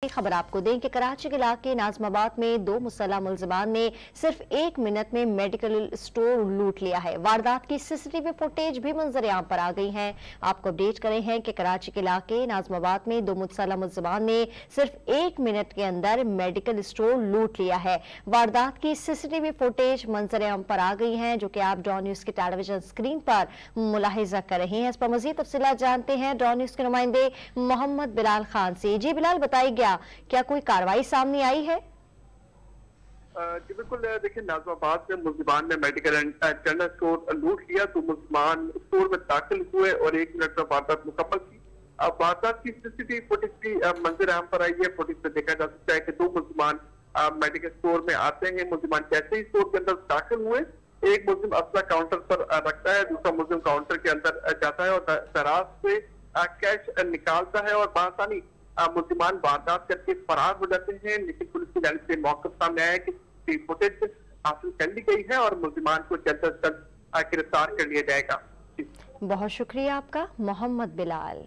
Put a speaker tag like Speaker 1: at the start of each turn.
Speaker 1: खबर आपको दें कि कराची के इलाके नाजमाबाद में दो मुसल्लह मुलजिमान ने सिर्फ 1 मिनट में मेडिकल स्टोर लूट लिया है। वारदात की सीसीटीवी फुटेज भी मंजर-ए-आम पर आ गई है। आपको अपडेट करें हैं कि कराची के इलाके नाजमाबाद में दो मुसल्लह मुलजिमान ने सिर्फ 1 मिनट के अंदर मेडिकल स्टोर लूट लिया है। वारदात की सीसीटीवी फुटेज मंजर-ए-आम पर आ गई है, जो कि आप डॉन न्यूज की टेलीविजन स्क्रीन पर मुलाहिजा कर रहे हैं। इस पर मजीद तफसीलात जानते हैं डॉन न्यूज के नुमाइंदे मोहम्मद बिलाल खान से। जी बिलाल, बताइए क्या कोई कार्रवाई सामने आई है?
Speaker 2: जी बिल्कुल, देखिए नाजमाबाद में मुल्जिमान ने मेडिकल एंड जनरल स्टोर लूट लिया तो मुल्जिमान स्टोर में दाखिल हुए और 1 मिनट में वारदात मुकम्मल की। वारदात की सीसीटीवी फुटेज भी मंजर आम पर आई है। फुटेज में देखा जा सकता है कि दो मुल्जिमान मेडिकल स्टोर में आते हैं। मुल्जिमान जैसे ही स्टोर के अंदर दाखिल हुए, एक मुल्जिम अपना काउंटर पर रखता है, दूसरा मुल्जिम काउंटर के अंदर जाता है और दराज से कैश निकालता है और बआसानी मुल्जिमान वारदात करके फरार हो जाते हैं। लेकिन पुलिस की जानिब से मौका सामने आया है कि फुटेज हासिल कर ली गई है और मुल्जिमान को जल्द से जल्द गिरफ्तार कर लिया जाएगा।
Speaker 1: बहुत शुक्रिया आपका मोहम्मद बिलाल।